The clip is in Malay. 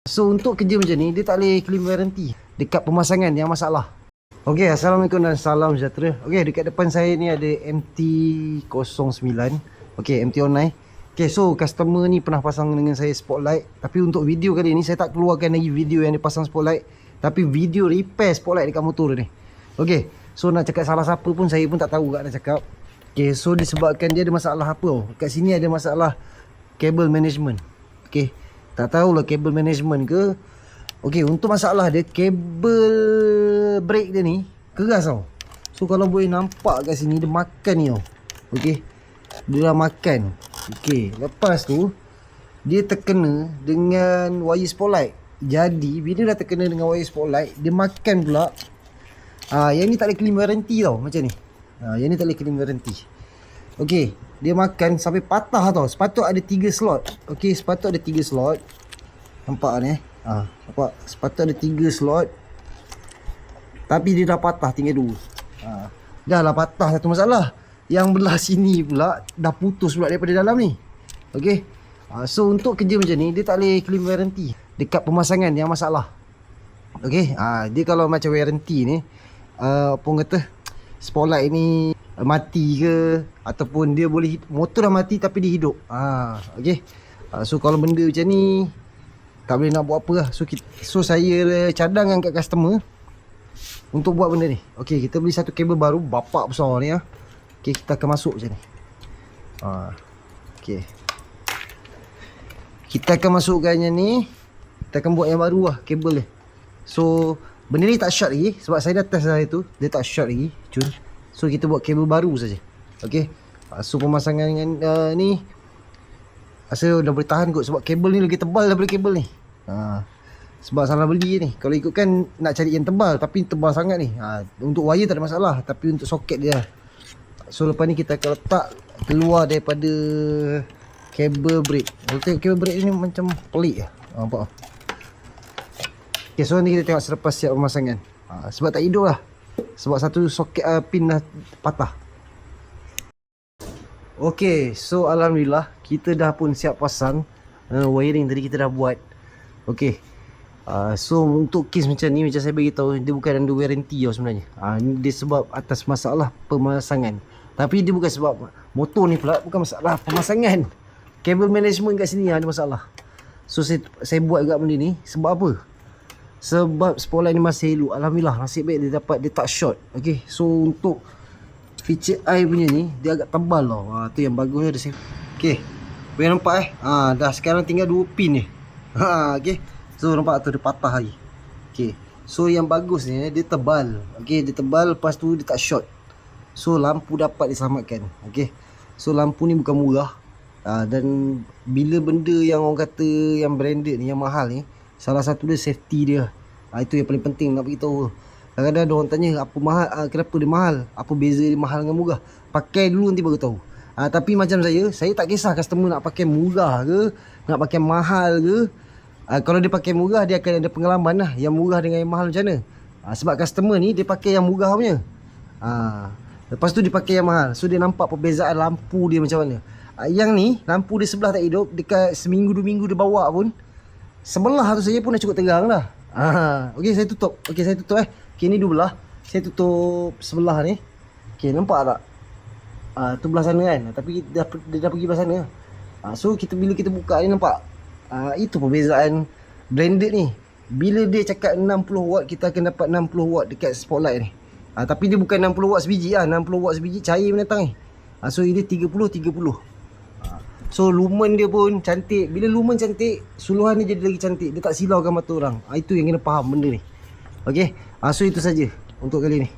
So untuk kerja macam ni, dia tak boleh claim warranty dekat pemasangan yang masalah. Okay, Assalamualaikum dan salam sejahtera. Okay, dekat depan saya ni ada MT-09. Okay, MT online. Okay, so customer ni pernah pasang dengan saya spotlight. Tapi untuk video kali ni, saya tak keluarkan lagi video yang dia pasang spotlight, tapi video repair spotlight dekat motor ni. Okay, so nak cakap salah siapa pun saya pun tak tahu kat nak cakap. Okay, so disebabkan dia ada masalah apa tau. Kat sini ada masalah cable management. Okay, tak tahulah cable management ke. Okay, untuk masalah dia, kabel brake dia ni keras tau. So kalau boleh nampak kat sini, dia makan ni tau. Okay, dia dah makan. Okay, lepas tu dia terkena dengan wire spotlight. Jadi bila dah terkena dengan wire spotlight, dia makan pula. Yang ni tak boleh claim warranty tau. Macam ni. Yang ni tak boleh claim warranty. Okay, dia makan sampai patah tau. Sepatut ada 3 slot. Okay, sepatut ada 3 slot. Nampak ni nampak? Sepatut ada 3 slot, tapi dia dah patah tinggal 2. Dah lah patah satu masalah. Yang belah sini pula dah putus pula daripada dalam ni. Okay, so untuk kerja macam ni, dia tak boleh claim warranty dekat pemasangan yang masalah. Okay, dia kalau macam warranty ni, apa kata, spotlight ni mati ke, ataupun dia boleh, motor dah mati tapi dia hidup. Okay, so kalau benda macam ni tak boleh nak buat apa lah. So saya cadangkan kat customer untuk buat benda ni. Okay, kita beli satu kabel baru bapak besar ni . Okay, kita akan masuk macam ni. Okay, kita akan masukkan yang ni. Kita akan buat yang baru lah kabel dia. So benda ni tak short lagi, sebab saya dah test dah itu, dia tak short lagi, cun. So kita buat kabel baru saja. Okay, so pemasangan dengan ni rasa dah boleh tahan kot, sebab kabel ni lagi tebal daripada kabel ni. Sebab salah beli ni. Kalau ikutkan nak cari yang tebal, tapi tebal sangat ni. Untuk wire tak ada masalah, tapi untuk soket dia. So lepas ni kita akan letak keluar daripada kabel brake. Kabel brake ni macam pelik lah. Nampak? Okay, so ni kita tengok selepas siap pemasangan. Sebab tak hidup lah, sebab satu soket pin dah patah. Okay, so alhamdulillah kita dah pun siap pasang. Wiring tadi kita dah buat. Okay, so untuk kes macam ni, macam saya beritahu, dia bukan under warranty tau sebenarnya. Dia sebab atas masalah pemasangan. Tapi dia bukan sebab motor ni pula, bukan masalah pemasangan. Cable management kat sini ada masalah. So saya buat juga benda ni. Sebab apa? Sebab spotlight ni masih elok. Alhamdulillah, nasib baik dia dapat, dia tak short. Okay, so untuk feature eye punya ni, dia agak tebal tau. Tu yang bagusnya ada safe. Okay, boleh nampak dah sekarang tinggal 2 pin ni. Okay, so nampak tu dia patah lagi. Okay, so yang bagus ni, dia tebal. Okay, dia tebal, lepas tu dia tak short. So lampu dapat diselamatkan. Okay, so lampu ni bukan murah. Dan bila benda yang orang kata yang branded ni, yang mahal ni, salah satu dia safety dia. Itu yang paling penting nak beritahu. Kadang-kadang ada orang tanya apa mahal, kenapa dia mahal, apa beza dia mahal dengan murah. Pakai dulu nanti baru tahu. Tapi macam saya tak kisah customer nak pakai murah ke, nak pakai mahal ke. Kalau dia pakai murah, dia akan ada pengalaman lah, yang murah dengan yang mahal macam mana. Sebab customer ni dia pakai yang murah punya, lepas tu dia pakai yang mahal. So dia nampak perbezaan lampu dia macam mana. Yang ni lampu dia sebelah tak hidup. Dekat seminggu 2 minggu dia bawa pun, sebelah tu saja pun dah cukup terang dah. Okay, saya tutup. Okay, saya tutup Okay, ni 2 belah. Saya tutup sebelah ni. Okay, nampak tak? Tu belah sana kan. Tapi dia dah pergi belah sana. So bila kita buka ni, nampak? Itu perbezaan branded ni. Bila dia cakap 60 watt, kita akan dapat 60 watt dekat spotlight ni. Tapi dia bukan 60 watt sebiji 60 watt sebiji cair mendatang ni. So ini 30-30. So lumen dia pun cantik. Bila lumen cantik, suluhan dia jadi lagi cantik. Dia tak silaukan mata orang. Itu yang kena faham benda ni. Okay, so itu saja untuk kali ni.